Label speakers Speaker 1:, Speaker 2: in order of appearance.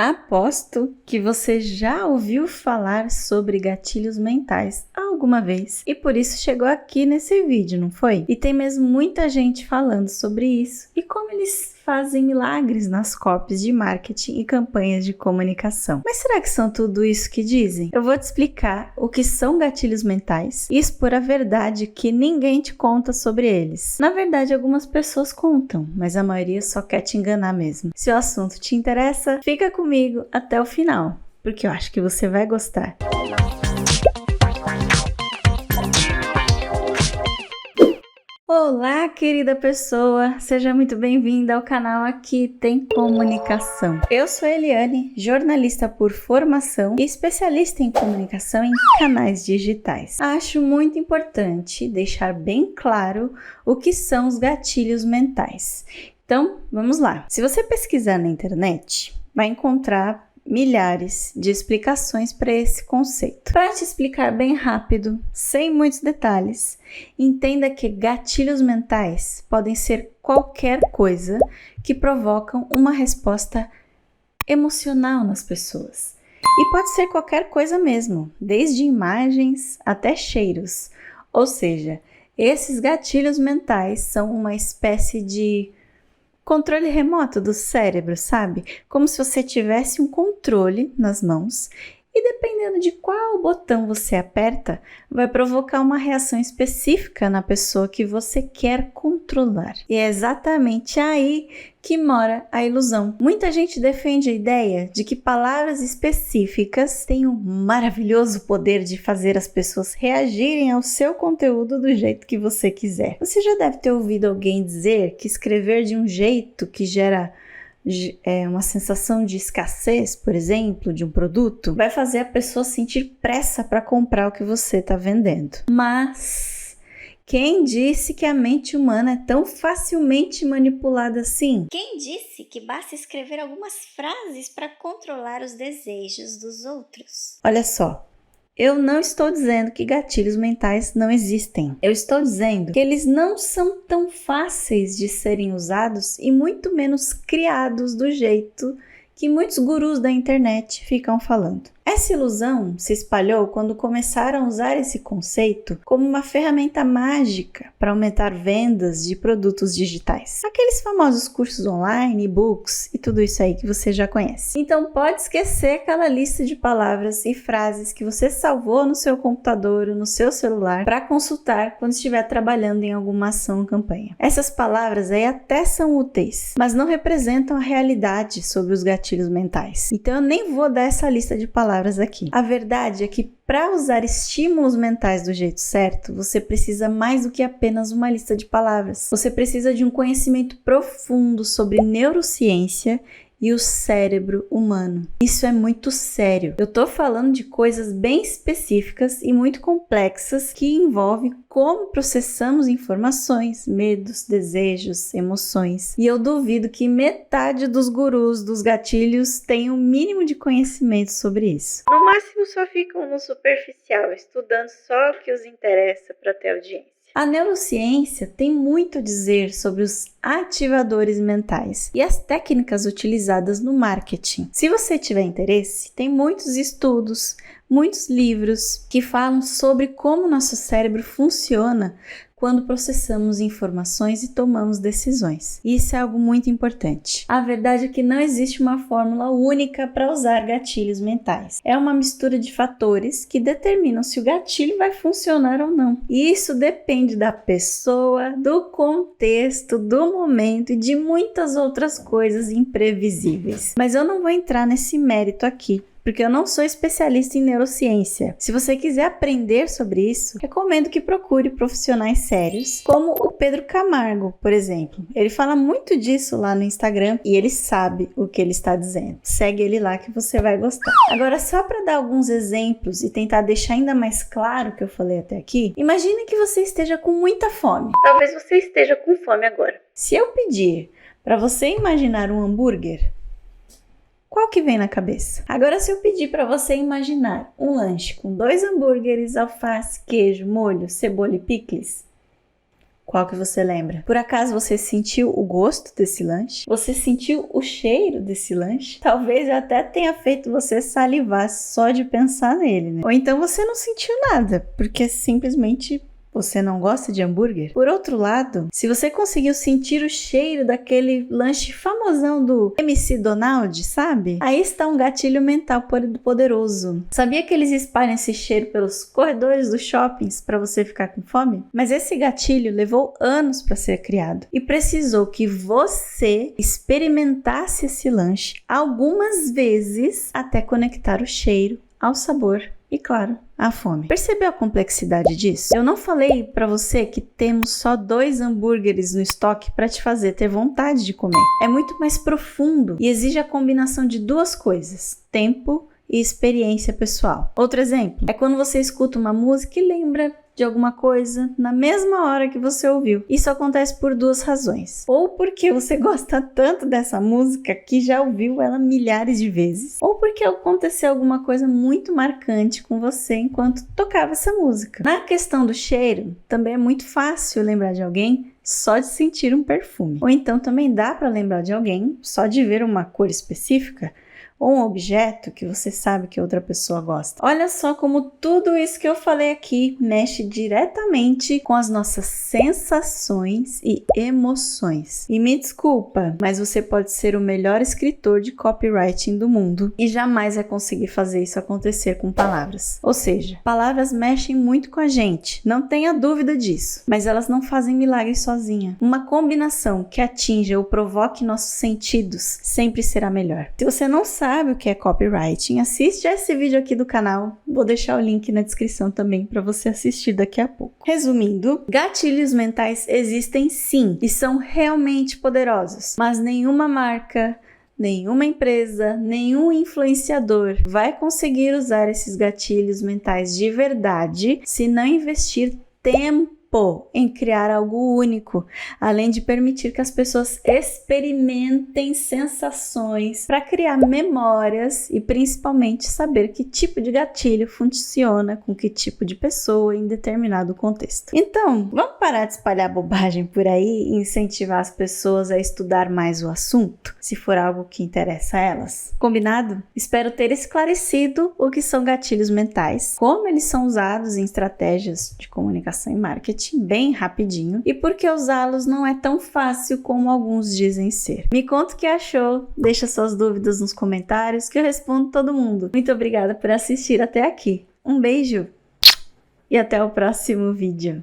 Speaker 1: Aposto que você já ouviu falar sobre gatilhos mentais alguma vez e por isso chegou aqui nesse vídeo, não foi? E tem mesmo muita gente falando sobre isso e como eles fazem milagres nas copies de marketing e campanhas de comunicação. Mas será que são tudo isso que dizem? Eu vou te explicar o que são gatilhos mentais e expor a verdade que ninguém te conta sobre eles. Na verdade, algumas pessoas contam, mas a maioria só quer te enganar mesmo. Se o assunto te interessa, fica comigo até o final, porque eu acho que você vai gostar. Olá, querida pessoa! Seja muito bem-vinda ao canal Aqui Tem Comunicação. Eu sou Eliane, jornalista por formação e especialista em comunicação em canais digitais. Acho muito importante deixar bem claro o que são os gatilhos mentais. Então, vamos lá. Se você pesquisar na internet, vai encontrar milhares de explicações para esse conceito. Para te explicar bem rápido, sem muitos detalhes, entenda que gatilhos mentais podem ser qualquer coisa que provocam uma resposta emocional nas pessoas. E pode ser qualquer coisa mesmo, desde imagens até cheiros. Ou seja, esses gatilhos mentais são uma espécie de controle remoto do cérebro, sabe? Como se você tivesse um controle nas mãos e dependendo de qual botão você aperta, vai provocar uma reação específica na pessoa que você quer controlar. E é exatamente aí que mora a ilusão. Muita gente defende a ideia de que palavras específicas têm um maravilhoso poder de fazer as pessoas reagirem ao seu conteúdo do jeito que você quiser. Você já deve ter ouvido alguém dizer que escrever de um jeito que gera uma sensação de escassez, por exemplo, de um produto, vai fazer a pessoa sentir pressa para comprar o que você está vendendo. Mas quem disse que a mente humana é tão facilmente manipulada assim?
Speaker 2: Quem disse que basta escrever algumas frases para controlar os desejos dos outros?
Speaker 1: Olha só. Eu não estou dizendo que gatilhos mentais não existem. Eu estou dizendo que eles não são tão fáceis de serem usados e muito menos criados do jeito que muitos gurus da internet ficam falando. Essa ilusão se espalhou quando começaram a usar esse conceito como uma ferramenta mágica para aumentar vendas de produtos digitais. Aqueles famosos cursos online, e-books e tudo isso aí que você já conhece. Então pode esquecer aquela lista de palavras e frases que você salvou no seu computador ou no seu celular para consultar quando estiver trabalhando em alguma ação ou campanha. Essas palavras aí até são úteis, mas não representam a realidade sobre os gatilhos mentais. Então eu nem vou dar essa lista de palavras aqui. A verdade é que para usar estímulos mentais do jeito certo, você precisa mais do que apenas uma lista de palavras. Você precisa de um conhecimento profundo sobre neurociência e o cérebro humano. Isso é muito sério. Eu tô falando de coisas bem específicas e muito complexas que envolvem como processamos informações, medos, desejos, emoções. E eu duvido que metade dos gurus dos gatilhos tenham o mínimo de conhecimento sobre isso. No máximo só ficam no superficial, estudando só o que os interessa para ter audiência. A neurociência tem muito a dizer sobre os ativadores mentais e as técnicas utilizadas no marketing. Se você tiver interesse, tem muitos estudos, muitos livros que falam sobre como nosso cérebro funciona quando processamos informações e tomamos decisões. Isso é algo muito importante. A verdade é que não existe uma fórmula única para usar gatilhos mentais. É uma mistura de fatores que determinam se o gatilho vai funcionar ou não. E isso depende da pessoa, do contexto, do momento e de muitas outras coisas imprevisíveis. Mas eu não vou entrar nesse mérito aqui, porque eu não sou especialista em neurociência. Se você quiser aprender sobre isso, recomendo que procure profissionais sérios, como o Pedro Camargo, por exemplo. Ele fala muito disso lá no Instagram e ele sabe o que ele está dizendo. Segue ele lá que você vai gostar. Agora, só para dar alguns exemplos e tentar deixar ainda mais claro o que eu falei até aqui, imagine que você esteja com muita fome. Talvez você esteja com fome agora. Se eu pedir para você imaginar um hambúrguer, qual que vem na cabeça? Agora, se eu pedir para você imaginar um lanche com 2 hambúrgueres, alface, queijo, molho, cebola e picles, Qual que você lembra? Por acaso você sentiu o gosto desse lanche? Você sentiu o cheiro desse lanche? Talvez eu até tenha feito você salivar só de pensar nele, né? Ou então você não sentiu nada, porque simplesmente você não gosta de hambúrguer? Por outro lado, se você conseguiu sentir o cheiro daquele lanche famosão do MC Donald, sabe? Aí está um gatilho mental poderoso. Sabia que eles espalham esse cheiro pelos corredores dos shoppings para você ficar com fome? Mas esse gatilho levou anos para ser criado e precisou que você experimentasse esse lanche algumas vezes até conectar o cheiro ao sabor e, claro, a fome. Percebeu a complexidade disso? Eu não falei pra você que temos só 2 hambúrgueres no estoque para te fazer ter vontade de comer. É muito mais profundo e exige a combinação de 2 coisas: tempo e experiência pessoal. Outro exemplo é quando você escuta uma música e lembra de alguma coisa na mesma hora que você ouviu. Isso acontece por 2 razões. Ou porque você gosta tanto dessa música que já ouviu ela milhares de vezes, ou porque aconteceu alguma coisa muito marcante com você enquanto tocava essa música. Na questão do cheiro, também é muito fácil lembrar de alguém só de sentir um perfume. Ou então também dá para lembrar de alguém só de ver uma cor específica ou um objeto que você sabe que outra pessoa gosta. Olha só como tudo isso que eu falei aqui mexe diretamente com as nossas sensações e emoções. E me desculpa, mas você pode ser o melhor escritor de copywriting do mundo e jamais vai conseguir fazer isso acontecer com palavras. Ou seja, palavras mexem muito com a gente, não tenha dúvida disso, mas elas não fazem milagre sozinha. Uma combinação que atinja ou provoque nossos sentidos sempre será melhor. Se você não sabe o que é copywriting, assiste a esse vídeo aqui do canal. Vou deixar o link na descrição também para você assistir daqui a pouco. Resumindo, gatilhos mentais existem sim e são realmente poderosos, mas nenhuma marca, nenhuma empresa, nenhum influenciador vai conseguir usar esses gatilhos mentais de verdade se não investir tempo em criar algo único, além de permitir que as pessoas experimentem sensações para criar memórias e principalmente saber que tipo de gatilho funciona com que tipo de pessoa em determinado contexto. Então, vamos parar de espalhar bobagem por aí e incentivar as pessoas a estudar mais o assunto, se for algo que interessa a elas? Combinado? Espero ter esclarecido o que são gatilhos mentais, como eles são usados em estratégias de comunicação e marketing bem rapidinho e porque usá-los não é tão fácil como alguns dizem ser. Me conta o que achou, deixa suas dúvidas nos comentários que eu respondo todo mundo. Muito obrigada por assistir até aqui. Um beijo e até o próximo vídeo.